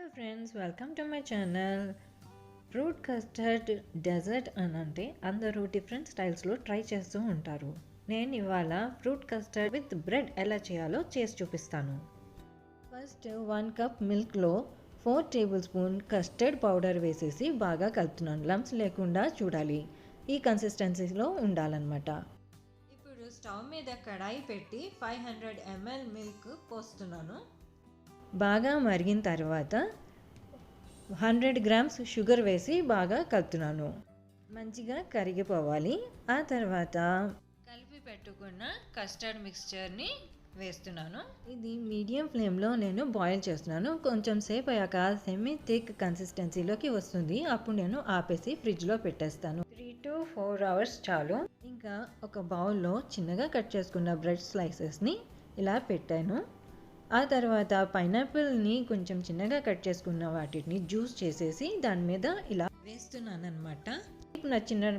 Hello friends, welcome to my channel. Fruit custard dessert అంటే అందరూ different స్టైల్స్లో try చేస్తూ ఉంటారు. నేను ఇవాళ ఫ్రూట్ కస్టర్డ్ విత్ బ్రెడ్ ఎలా చేయాలో చేసి చూపిస్తాను. ఫస్ట్ 1 కప్ మిల్క్లో 4 టేబుల్ స్పూన్ కస్టర్డ్ పౌడర్ వేసేసి బాగా కలుపుతున్నాను. లంప్స్ లేకుండా చూడాలి. ఈ కన్సిస్టెన్సీలో ఉండాలన్నమాట. ఇప్పుడు స్టవ్ మీద కడాయి పెట్టి 500 ml మిల్క్ పోస్తున్నాను. బాగా మరిగిన తర్వాత 100 గ్రామ్స్ షుగర్ వేసి బాగా కలుపుతున్నాను. మంచిగా కరిగిపోవాలి. ఆ తర్వాత కలిపి పెట్టుకున్న కస్టర్డ్ మిక్స్చర్ని వేస్తున్నాను. ఇది మీడియం ఫ్లేమ్లో నేను బాయిల్ చేస్తున్నాను. కొంచెం సేపు అయ్యాక సెమీ థిక్ కన్సిస్టెన్సీలోకి వస్తుంది. అప్పుడు నేను ఆపేసి ఫ్రిడ్జ్లో పెట్టేస్తాను. 3 to 4 అవర్స్ చాలు. ఇంకా ఒక బౌల్లో చిన్నగా కట్ చేసుకున్న బ్రెడ్ స్లైసెస్ని ఇలా పెట్టాను. ఆ తర్వాత పైనాపిల్ని కొంచెం చిన్నగా కట్ చేసుకున్న వాటిని జ్యూస్ చేసేసి దాని మీద ఇలా వేస్తున్నాను అనమాట. మీకు నచ్చిన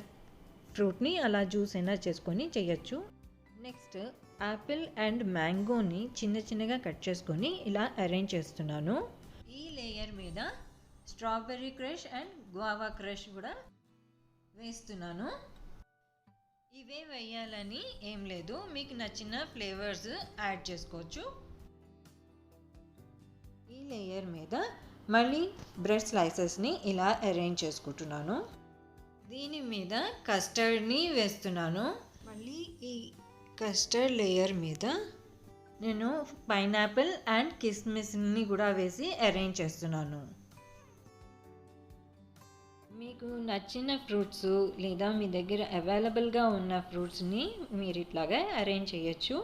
ఫ్రూట్ని అలా జ్యూస్ అయినా చేసుకొని చేయొచ్చు. నెక్స్ట్ యాపిల్ అండ్ మ్యాంగోని చిన్నగా కట్ చేసుకొని ఇలా అరేంజ్ చేస్తున్నాను. ఈ లేయర్ మీద strawberry crush and guava crush కూడా వేస్తున్నాను. ఇవే వేయాలని ఏం లేదు, మీకు నచ్చిన ఫ్లేవర్స్ యాడ్ చేసుకోవచ్చు. ఈ లేయర్ మీద మళ్ళీ బ్రెడ్ స్లైసెస్ని ఇలా అరేంజ్ చేసుకుంటున్నాను. దీని మీద కస్టర్డ్ని వేస్తున్నాను. మళ్ళీ ఈ కస్టర్డ్ లేయర్ మీద నేను పైనాపిల్ అండ్ కిస్మిస్ని కూడా వేసి అరేంజ్ చేస్తున్నాను. మీకు నచ్చిన ఫ్రూట్స్ లేదా మీ దగ్గర అవైలబుల్గా ఉన్న ఫ్రూట్స్ని మీరు ఇట్లాగా అరేంజ్ చేయొచ్చు.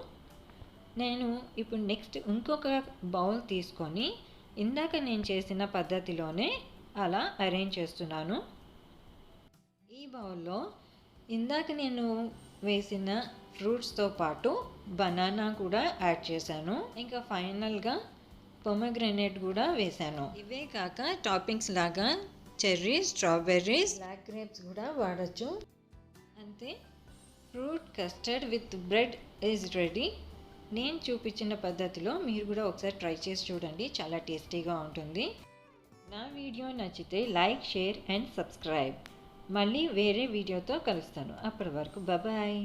నేను ఇప్పుడు నెక్స్ట్ ఇంకొక బౌల్ తీసుకొని ఇందాక నేను చేసిన పద్ధతిలోనే అలా అరేంజ్ చేస్తున్నాను. ఈ బౌల్లో ఇందాక నేను వేసిన ఫ్రూట్స్తో పాటు బనానా కూడా యాడ్ చేశాను. ఇంకా ఫైనల్గా పొమగ్రెనేట్ కూడా వేశాను. ఇవే కాక టాపింగ్స్ లాగా చెర్రీస్, స్ట్రాబెర్రీస్, బ్లాక్ గ్రేప్స్ కూడా వాడచ్చు. అంతే, fruit custard with bread is ready. నేను చూపించిన పద్ధతిలో మీరు కూడా ఒకసారి ట్రై చేసి చూడండి, చాలా టేస్టీగా ఉంటుంది. నా వీడియో నచ్చితే లైక్, షేర్ అండ్ సబ్స్క్రైబ్. మళ్ళీ వేరే వీడియోతో కలుస్తాను. అప్పటి వరకు బాయ్.